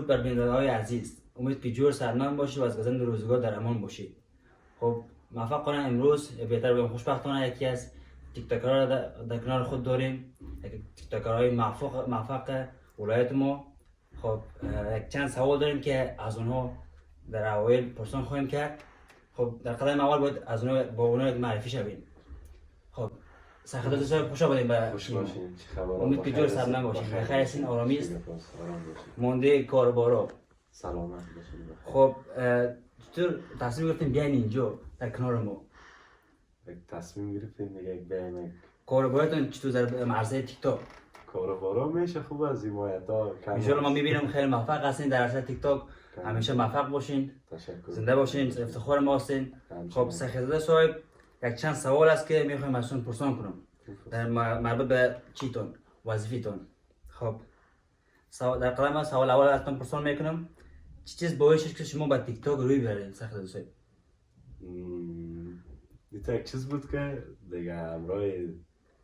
درود بر بیننده‌های عزیز. امید که جور سرنام باشید و از گزند روزگار در امان باشید. خب موفق کنم امروز بهتر بگم خوشبختانه یکی از تیک تاکرها را در کنار خود داریم. تیک تاکرهای موفق ولایت ما. خب یک چند سوال داریم که از اونها در اوایل پرسان خواهیم کرد. خب در قدم اول باید از اونها با اونها معرفی شویم. خب سخت صاحب خوش آمدید به خوش باشین. چه خبر؟ امید که جور سرنام باشید. بخیر هستین؟ آرامی است؟ مانده کاربارا سلامت باشین. خب چطور تصمیم گرفتیم بیاین اینجا در کنار ما؟ تصمیم گرفتیم دیگه بیایم. کاربارتون چطور در مرزهای تیک تاک؟ کاربارا میشه خوب از حمایت‌ها. ان شاء الله ما میبینم خیلی موفق هستین در عرصه تیک تاک. همیشه موفق باشین. تشکر. زنده باشین. افتخار ما هستین. خب سخیزاده صاحب یک چند سوال است که میخوایم ازتون پرسان کنم در مربوط به چیتون وظیفه‌تون. خب در قدم سوال اول ازتون پرسان میکنم چه چیز باعث شد که شما به تیک تاک روی بیارید سخیزاده صاحب؟ یک چیز بود که دیگه همراه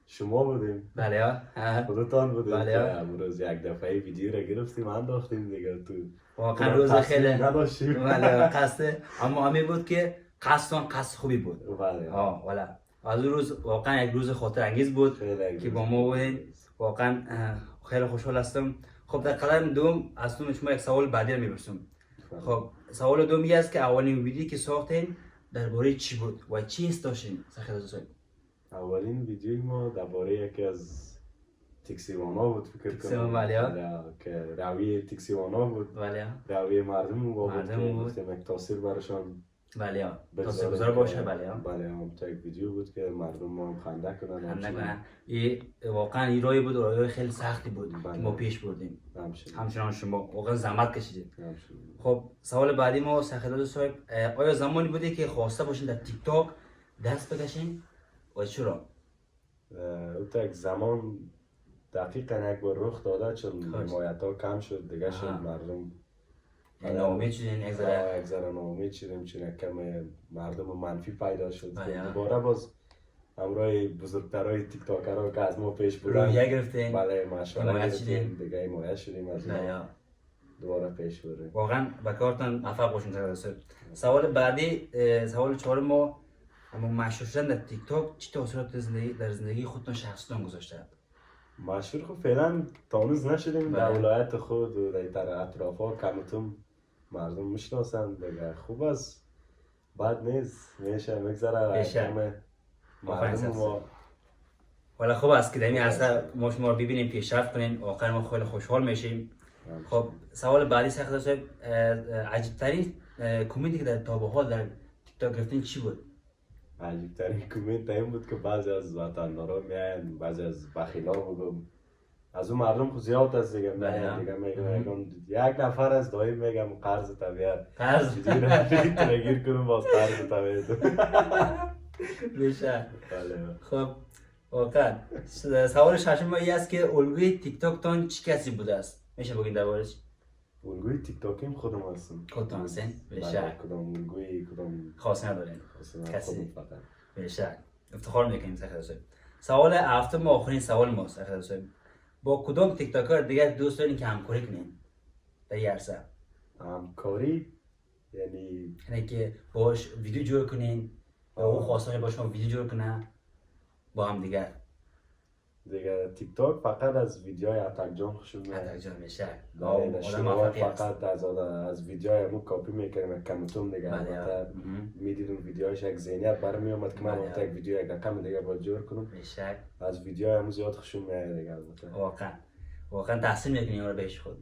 شما بودیم. بله خودتان بودیم. بله. که امروز یک دفعه ویدیو را گرفتیم انداختیم دیگه تو. واقعا روز خیلی نداشتیم. بله قصد اما همین بود که قصدتان قصد خوبی بود. بله. والا از اون روز واقعا یک روز خاطر انگیز بود که با ما بودین. واقعا خیلی خوشحال هستم. خب در قدم دوم از شما یک سوال بعدی رو میپرسم. خب سوال دوم این است که اولین ویدیویی که ساختین درباره چی بود و چی حس داشتین سخیزاده صاحب؟ اولین ویدیوی ما درباره یکی از تاکسیوانا بود فکر کنم. بله. که روی تاکسیوانا بود. بله. روی مردم بود. بود. که یک تاثیر برشان. بله. تاثیرگذار باشه. بله. بله هم تا یک ویدیو بود که مردم ما هم خنده کنن. واقعا این رای بود و رای خیلی سختی بود بله. که ما پیش بردیم. همچنان شما واقعا زحمت کشیدید. خب سوال بعدی ما سخیزاده صاحب آیا زمانی بوده که خواسته باشین در تیک تاک دست بکشین و چرا؟ تا یک زمان دقیقا یک بار رخ داده چون حمایت ها کم شد دیگه شد مردم ناامید شدین یک ذره ناامید شدیم چون یک کم مردم منفی پیدا شد. دوباره باز همراه بزرگترهای تیک تاکرها که از ما پیش بودن رویه گرفتین. بله مشوره گرفتیم دیگه حمایت شدیم از ما دوباره پیش بریم. واقعا به کارتان موفق باشین سخیزاده صاحب. سوال بعدی سوال چهارم ما اما مشهور شدن در تیک تاک چه تاثیرات در زندگی خودتون شخصیتون گذاشته؟ مشهور خب فعلا تانوز نشدیم در ولایت خود و در اطراف ها کمتون مردم میشناسن دیگه خوب است بد نیست میشه مگذره کم مردم ما والا خوب است که در این عرصه ما شما رو ببینیم پیشرفت کنین واقعا ما خیلی خوشحال میشیم. خب سوال بعدی سخیزاده صاحب عجیب ترین کمدی که در تا به حال در تیک تاک گرفتین چی بود؟ عجیب ترین کامنت این بود که بعضی از وطندارا میاین بعضی از بخیلا بگم از اون مردم خود زیاد است دیگه میگم یک نفر از دایم میگم قرض طبیعت چجوری گیر کنم باز قرض طبیعت میشه. خب واقعا سوال ششم ما این است که الگوی تیک تاک تان چه کسی بوده است؟ میشه بگین دربارش؟ الگوی تیک تاکیم خودم هستم. خودتون هستین؟ بشه. کدام الگوی کدام خاص ندارین؟ کسی فقط. بشه. افتخار میکنیم سخیزاده صاحب. سوال هفتم و آخرین سوال ما سخیزاده صاحب. با کدام تیک تاکر دیگه دوست دارین که همکاری کنین در این عرصه؟ همکاری یعنی که باش ویدیو جور کنین یا او خواسته با شما ویدیو جور کنه با هم دیگه تیک تاک فقط از ویدیوهای اتک جان خوشم میاد. اتک جان میشه. شما فقط از ویدیوهای همون کاپی میکردم کمتون دیگه البته میدیدم ویدیوهاش یک ذهنیت برمی اومد که من یک ویدیو یک رقم دیگه باید جور کنم. میشه. از ویدیوهای همون زیاد خوشم میاد دیگه البته. واقعا تحسین میکنیم اون رو بهش خود.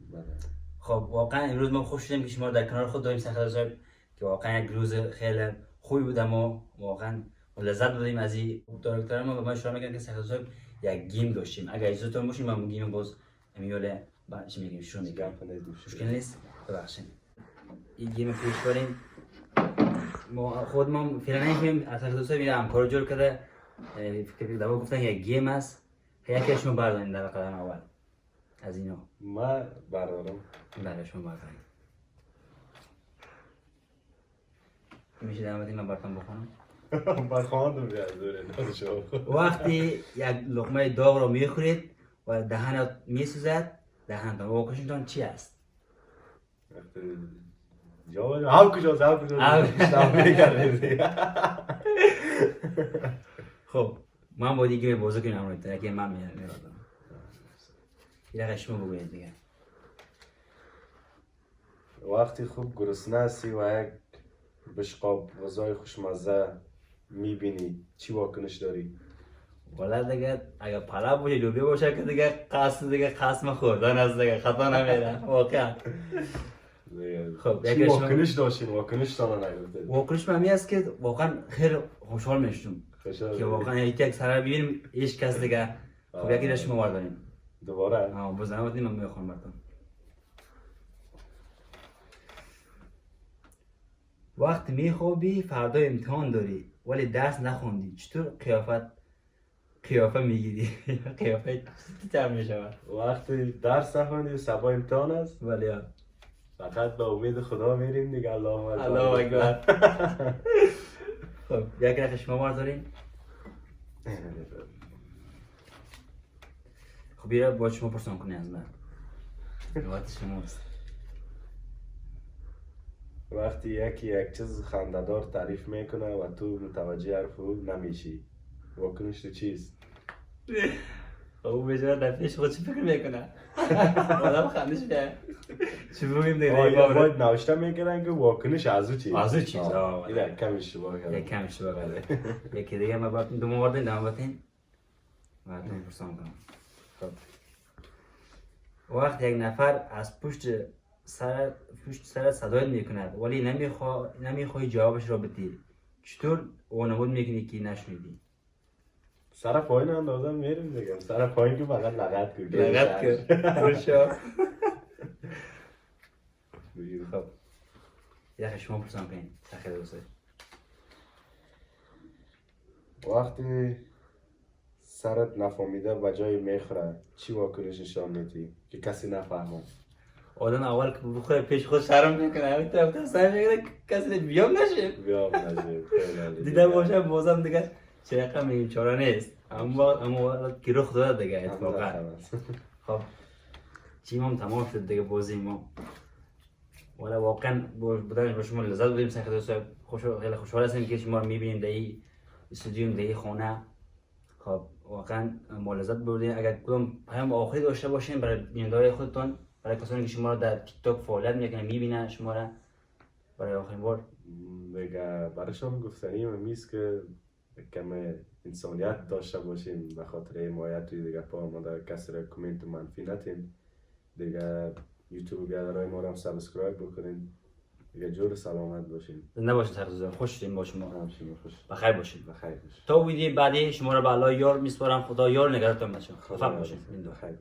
خب واقعا امروز ما خوش شدیم که شما در کنار خود داریم سخیزاده صاحب که واقعا یک روز خیلی خوبی بود ما واقعا لذت بردیم از این دایرکتور ما به ما اشاره میکنن که سخیزاده صاحب یک گیم داشتیم اگر اجازهتون باشه من گیم باز امیوله بعدش میگیم شروع میگم مشکل نیست ببخشید این گیم پیش بریم ما خود ما فعلا نمی‌فهمیم از سخیزاده صاحب همکار جور کرده فکر کنم گفتن یک گیم است یکی شما بردارین در قدم اول از اینا ما بردارم بله شما بردارین میشه در مورد من براتون بخونم برخواندم بیاد وقتی یک لقمه داغ رو میخورید و دهنت میسوزد دهنتان واکنشتان چی است؟ جواب ها کجاست خب من با دیگه بازی کنم امروز که من میرادم یه قشمه بگوید دیگه. وقتی خوب گرسنه هستی و یک بشقاب غذای خوشمزه میبینی چی واکنش داری؟ والا دیگه اگه پلاو باشه لوبیا باشه که دیگه قسم خوردن از دیگه خطا نمیره واقعا. خب چی واکنش داشتین؟ واکنش تانا نگفته؟ واکنش من است که واقعا خیلی خوشحال میشم که واقعا یک سر ببینیم هیچ کس دیگه. خب یکی داشتیم ما داریم دوباره بزنم من میخوام براتون. وقتی میخوابی فردا امتحان داری ولی درس نخوندی چطور قیافه میگیری؟ قیافه چطور میشود؟ وقتی درس نخوندی صبح امتحان است ولی فقط به امید خدا میریم دیگه. الله اکبر. خب یک رقم شما داریم. خب بیره با شما پرسان کنی از من وقت شماست. وقتی یکی یک چیز خنده‌دار تعریف میکنه و تو متوجه حرف او نمیشی واکنش تو چیست؟ او بجای در پیش خود چی فکر میکنه؟ آدم خندش بیه چی بگیم دیگه؟ باید نوشته میکنن که واکنش از او چیست؟ از او چیست؟ این کم اشتباه کرده. یک کم اشتباه کرده. یکی دیگه ما باید دو موردین دام باتین باید پرسان کنم. خب وقت یک نفر از پشت سر صدایت میکند ولی نمیخوای جوابش را بدی چطور وانمود میکنی که نشنیدی؟ سر پایین اندازه میریم دیگه. سر پایین که فقط لغت کرد. لغت کرد. برشا. خب یه شما پرسان کنید تخیل دوسته. وقتی سرت نفهمیده و جای میخوره چی واکنش نشان میدی که کسی نفهمه؟ آدم اول که بخوره پیش خود شرم میکنه همین طرف سعی میکنه کسی بیام نشه دیده باشه بازم دیگه چه رقم میگیم چاره نیست اما که رخ داده دیگه اتفاقا. خب چیم هم تمام شد دیگه بازی ما ولی واقعا بودنش با شما لذت بودیم. خیلی خوشحال هستیم که شما رو میبینیم در این استودیوم در این خانه. خب واقعا ما لذت بردیم. اگر کدام پیام آخری داشته باشین برای بیننده‌های خودتون، برای کسانی که شما رو در تیک تاک فعالیت میکنن میبینن شما را برای آخرین بار دیگه برایشان گفتنی میست که کم انسانیت داشته باشیم به خاطر حمایت توی دیگه پا ما در کسی را کامنت منفی نتین دیگه. یوتیوب گردرهای ما رو هم سابسکرایب بکنین دیگه. جور سلامت باشین. زنده باشین. سرزده خوش شدیم با شما. خوش بخیر باشین. بخیر باشین. تا ویدیو بعدی شما رو به الله یار میسپارم. خدا یار نگهدارتون باشه. موفق باشین. بخیر.